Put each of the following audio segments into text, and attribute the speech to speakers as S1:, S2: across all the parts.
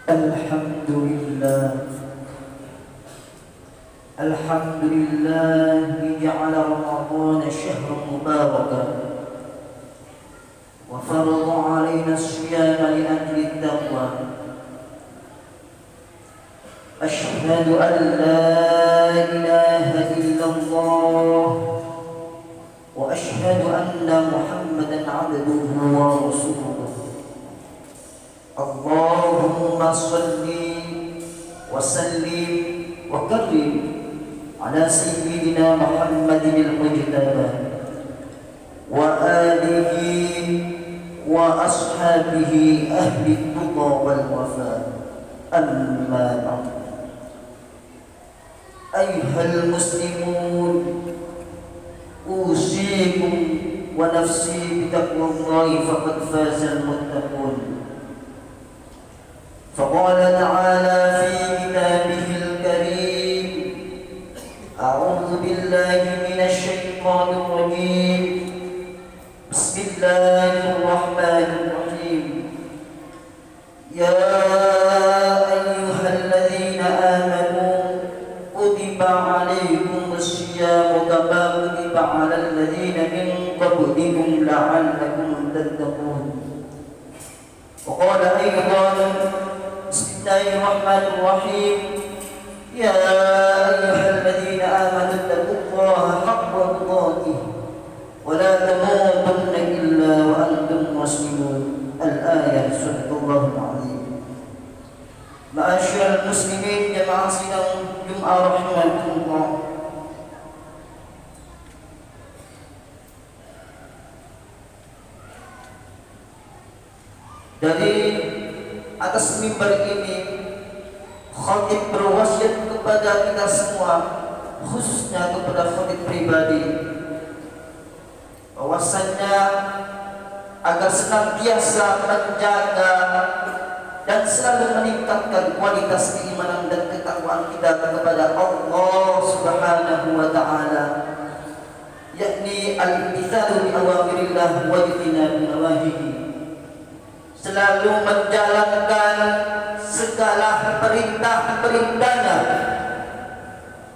S1: الحمد لله الحمد لله جعل رمضان شهرا مباركا وفرض علينا الصيام لأجل التقوى. أشهد أن لا إله إلا الله وأشهد أن محمدا عبده ورسوله. اللهم صل وسلم وكرم على سيدنا محمد المجتبى وآله وأصحابه أهل التقى والوفاء. أما بعد، أيها المسلمون، أوصيكم ونفسي بتقوى الله فقد فاز المتقون. فقال تعالى في كتابه الكريم: أعوذ بالله من الشيطان الرجيم، بسم الله الرحمن الرحيم. يا أيها الذين آمنوا كتب عليكم الصيام كما كتب على الذين من قبلكم لعلكم تتقون. وقال أيضا: بسم الله الرحمن الرحيم. يا أيها الذين آمنوا اتقوا الله حق تقاته ولا تموتن إلا وأنتم مسلمون. الآية. صدق الله العظيم. Ma'asyiral muslimin, jamaah sidang Jumat rahimakumullah. Dari atas mimbar ini, khatib berwasiat kepada kita semua, khususnya kepada khatib pribadi, bahwasannya agar senantiasa menjaga dan selalu meningkatkan kualitas keimanan dan ketakwaan kita kepada Allah Subhanahu wa taala, yakni al-imtithalu bi awamirillah wa ijtinabu nawahihi. Selalu menjalankan segala perintah-perintahnya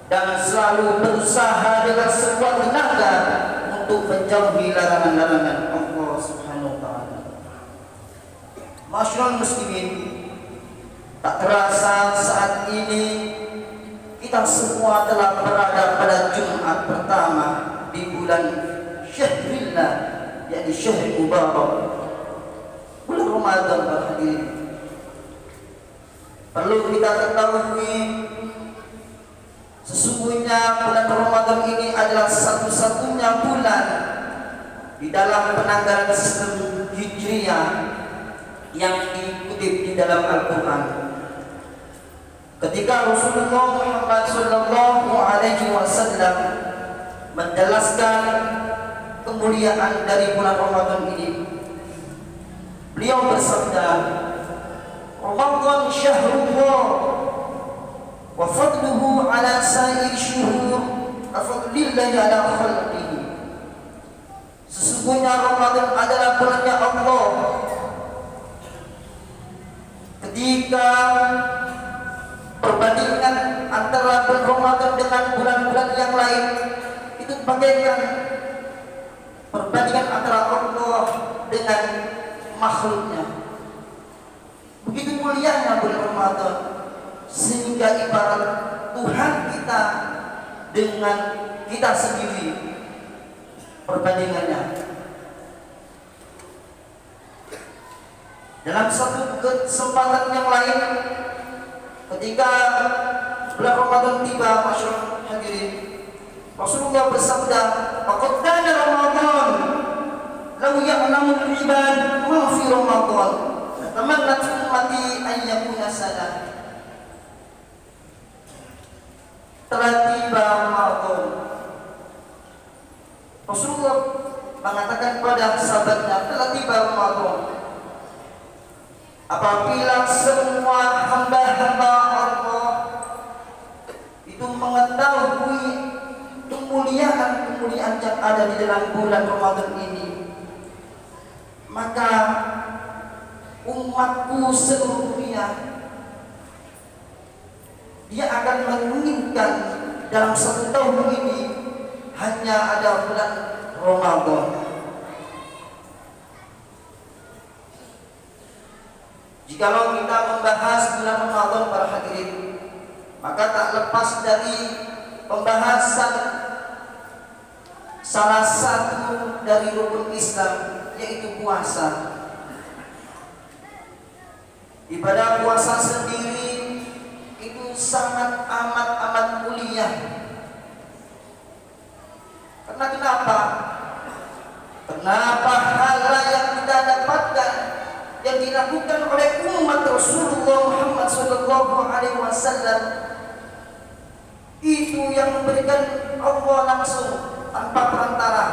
S1: dan selalu berusaha dengan sekuat tenaga untuk menjauhi larangan-larangan Allah Subhanahu wa taala. Masyaallah muslimin, tak terasa saat ini kita semua telah berada pada Jumat pertama di bulan Syahrillah, yakni Syahr Mubarak, bulan Ramadan berhadirin. Perlu kita ketahui, sesungguhnya bulan Ramadan ini adalah satu-satunya bulan di dalam penanggalan sistem Hijriyah yang dikutip di dalam Al-Quran. Ketika Rasulullah Muhammad sallallahu alaihi wasallam menjelaskan kemuliaan dari bulan Ramadan ini, beliau bersabda, Ramadan syahrullah wa fadluhu ala sa'ir syuhur afadlillahi ala khalqihi. Sesungguhnya Ramadan adalah bulannya Allah. Ketika perbandingan antara bulan Ramadan dengan bulan-bulan yang lain, itu bagaikan perbandingan antara Allah dengan makhluknya. Begitu mulianya bulan Ramadan, sehingga ibarat Tuhan kita dengan kita sendiri perbandingannya. Dalam satu kesempatan yang lain, ketika bulan Ramadan tiba, masyaallah hadirin, Rasulullah bersabda, "Faqad kana Ramadan law ya'lamul ibad ma fi Ramadan tamannat ummati an yakuna sana." Telah tiba Ramadan. Rasulullah mengatakan kepada sahabatnya, telah tiba Ramadan. Apabila semua hamba-hamba Allah itu mengetahui kemuliaan yang ada di dalam bulan Ramadan ini, maka umatku seluruh dunia dia akan menginginkan dalam satu tahun ini hanya ada bulan Ramadan. Jikalau kita membahas bulan Ramadan para hadirin, maka tak lepas dari pembahasan salah satu dari rukun Islam, yaitu puasa. Ibadah puasa sendiri itu sangat amat mulia. Karena kenapa? Karena pahala yang kita dapatkan yang dilakukan oleh umat Rasulullah Muhammad SAW itu yang memberikan Allah langsung tanpa perantara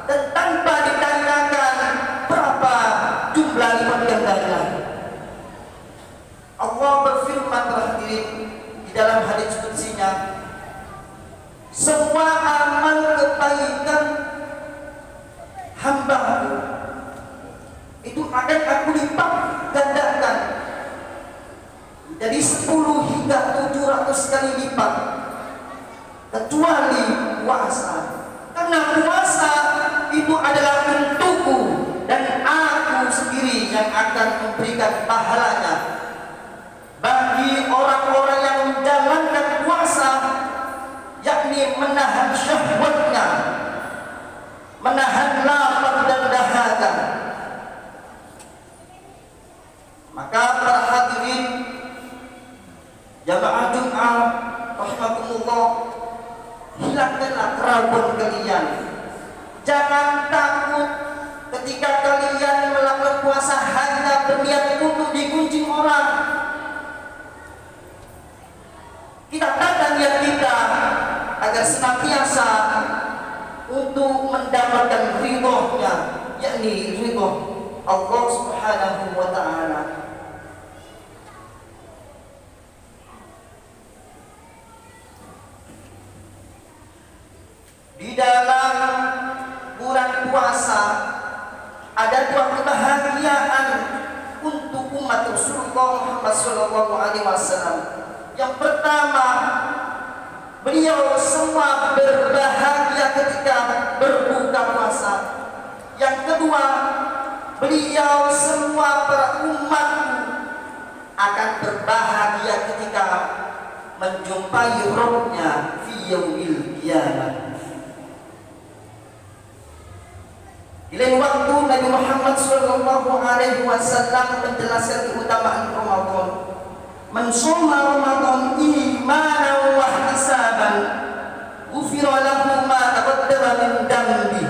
S1: dan tanpa ditanyakan berapa jumlah lipat gandanya. Allah berfirman berhadirin di dalam hadis qudsinya, semua amal kebaikan hamba-Ku itu akan Aku lipat gandakan dari 10 hingga 700 kali lipat, kecuali puasa. Karena puasa itu adalah untukku dan Aku sendiri yang akan memberikan pahalanya. Bagi orang-orang yang menjalankan puasa, yakni menahan syahwatnya, menahan lapar dan dahaga, maka para hadirin jamaah Jumat rahimakumullah, hilangkanlah keraguan kalian. Jangan takut ketika kalian melakukan puasa hanya berniat untuk digunjing orang. Kita tata niat kita agar senantiasa untuk mendapatkan ridhonya, yakni ridho Allah Subhanahu wa ta'ala. Di dalam bulan puasa ada 2 kebahagiaan untuk umat Rasulullah Muhammad SAW. Yang pertama, beliau semua berbahagia ketika berbuka puasa. Yang kedua, beliau semua para umat akan berbahagia ketika menjumpai Rabbnya fi yaumil qiyamah. Di lain waktu Nabi Muhammad SAW menjelaskan keutamaan Ramadan. Man shoma Ramadan imanan wa ihtisaban ghufira lahu ma taqaddama min dhanbi.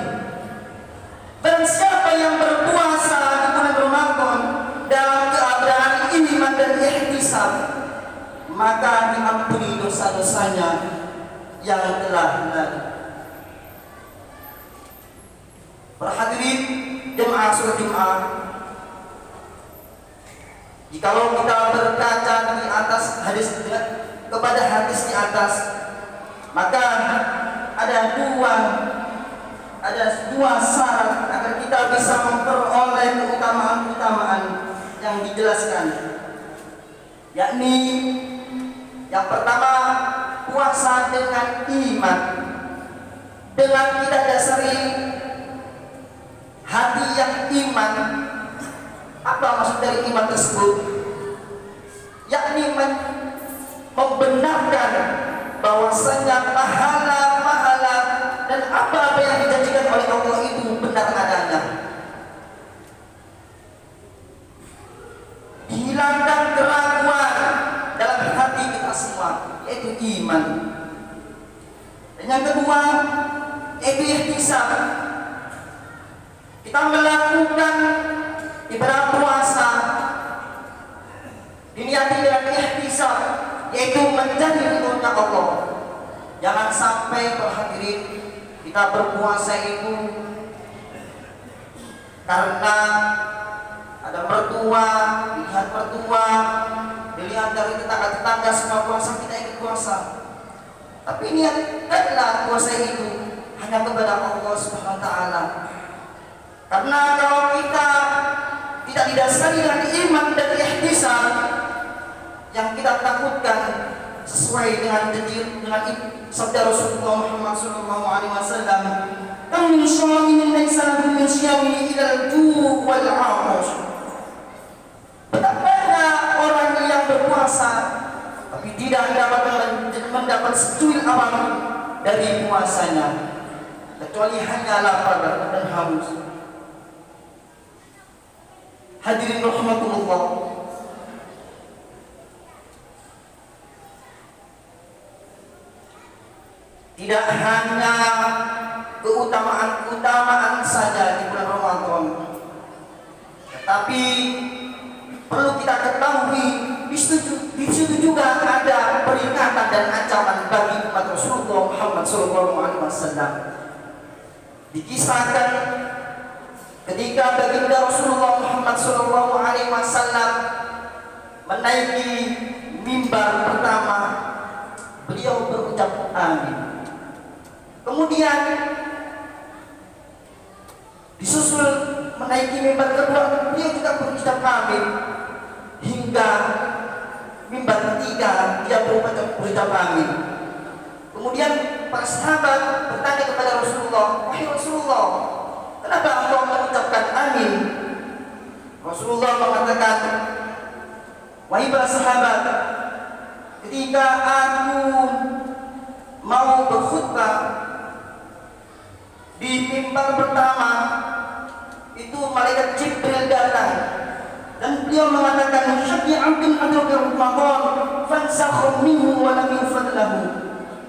S1: Dan siapa yang berpuasa di bulan Ramadan dalam keadaan iman dan ihtisab, maka diampuni dosa-dosanya yang telah lalu. Para hadirin jemaah salat Jumat, jikalau kita berkaca di atas hadis kepada hadis di atas, maka ada dua syarat agar kita bisa memperoleh keutamaan-keutamaan yang dijelaskan. Yakni yang pertama, puasa dengan iman. Dengan kita dasari hati yang iman. Apa maksud dari iman tersebut? Yakni membenarkan bahwasanya pahala-pahala dan apa-apa yang dijanjikan oleh Allah itu benar adanya. Dihilangkan keraguan dalam hati kita semua, yaitu iman. Dan yang kedua, yaitu ihtisab. Kita melakukan ibadah puasa diniati dengan ihtisab, yaitu menjadi ridhonya Allah. Jangan sampai berhadirin kita berpuasa itu karena ada mertua, dilihat dari tetangga-tetangga semua puasa, kita ikut puasa. Tapi niatkanlah puasa itu hanya kepada Allah Subhanahu wa ta'ala. Karena kalau kita tidak didasari dengan iman dan ihtisab, yang kita takutkan sesuai dengan sabda Rasulullah Muhammad sallallahu alaihi wasallam, "Kam min sha'imin laysa lahu min shiyamihi illa al-ju' wal 'atash." Betapa banyak orang yang berpuasa tapi tidak mendapat secuil apapun dari puasanya kecuali hanya lapar dan haus. Hadirin rahmatullah, tidak hanya keutamaan saja di bulan Ramadan, tetapi perlu kita ketahui di situ juga ada peringatan dan ancaman bagi umat Rasulullah Muhammad SAW. Dikisahkan ketika baginda Rasulullah Muhammad SAW menaiki mimbar pertama, beliau berucap amin. Kemudian disusul menaiki mimbar kedua, beliau juga berucap amin. Hingga mimbar ketiga dia berucap amin. Kemudian para sahabat bertanya kepada Rasulullah, "Wahai Rasulullah, kenapa engkau mengucapkan amin?" Rasulullah mengatakan, "Wahai para sahabat, ketika aku mau berkhutbah di mimbar pertama, itu malaikat Jibril datang dan beliau mengatakan, 'Syaqi 'abdun adraka Ramadan fansakh minhu wa lam yufad lahu.'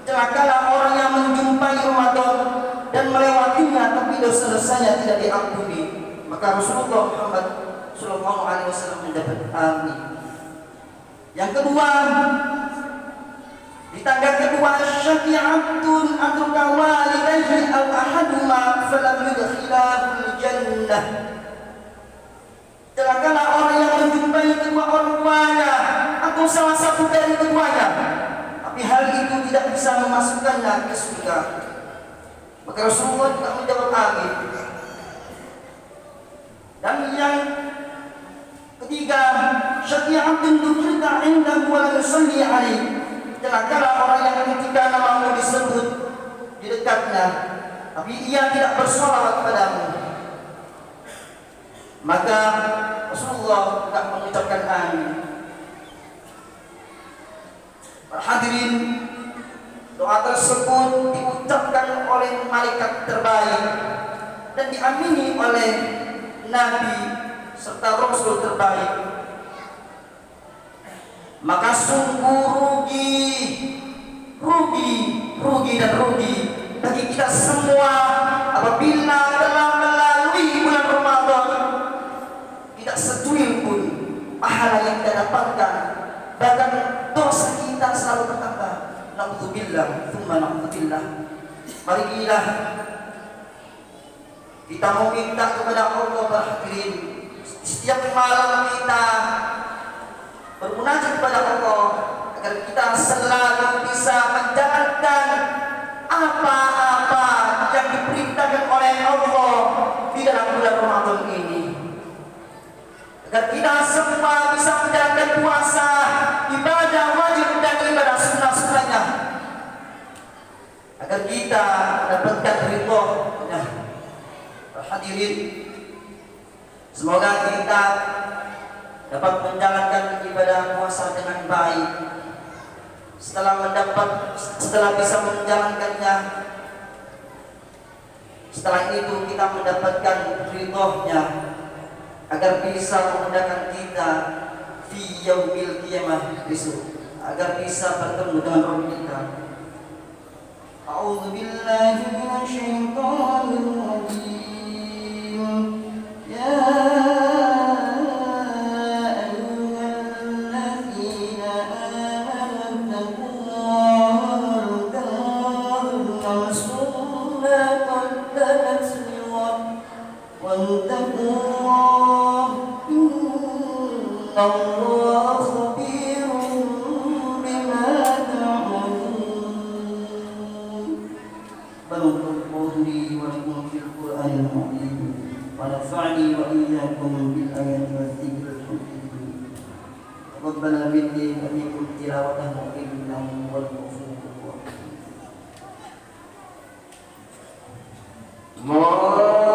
S1: Celakalah orang yang menjumpai Ramadan dan melewatinya tapi dosa-dosanya tidak diampuni." Maka Rasulullah Muhammad SAW mendapat amin. Yang kedua, di tangga kedua, "Syaqi 'abdun adraka walidayhi aw ahaduma falam yudkhilahul jannah." Celakalah orang yang menjumpai kedua orang tuanya atau salah satu dari keduanya, tapi hal itu tidak bisa memasukkannya ke surga. Maka Rasulullah juga menjawab amin. Dan yang ketiga, "Syaqi 'abdun dukhilta 'indahu wa lam yusalli 'alaihi." Celakalah orang yang ketika namamu disebut di dekatnya, tapi ia tidak bersolawat padamu. Maka Rasulullah tidak mengucapkan amin. Hadirin, doa tersebut diucapkan oleh malaikat terbaik dan diamini oleh Nabi serta Rasul terbaik. Maka sungguh rugi bagi kita semua apabila telah melalui bulan Ramadan tidak secuil pun pahala yang kita dapatkan, bahkan dosa kita selalu bertambah. Na'udzubillah, tsumma na'udzubillah. Marilah kita meminta kepada Allah, hadirin, setiap malam kita bermunajat kepada Allah agar kita selalu bisa menjalankan apa-apa yang diperintahkan oleh Allah di dalam bulan Ramadan ini, agar kita semua bisa menjalankan puasa, ibadah wajib dan ibadah sunnah-sunnahnya, agar kita mendapatkan ridho. Hadirin, semoga kita dapat menjalankan ibadah puasa dengan baik. Setelah bisa menjalankannya, setelah itu kita mendapatkan ridhonya, agar bisa memudahkan kita fi yaumil qiyamah besok, agar bisa bertemu dengan Rabb kita. A'udzu billahi minasyaitonir rajim. Ya Allah khabirun bima ta'malun. Barakallahu li wa lakum fil Qur'anil azim wa nafa'ani wa iyyakum bil ayati wal dhikril hakim. ربنا مني أن يكون تلاوته إنه هو الغفور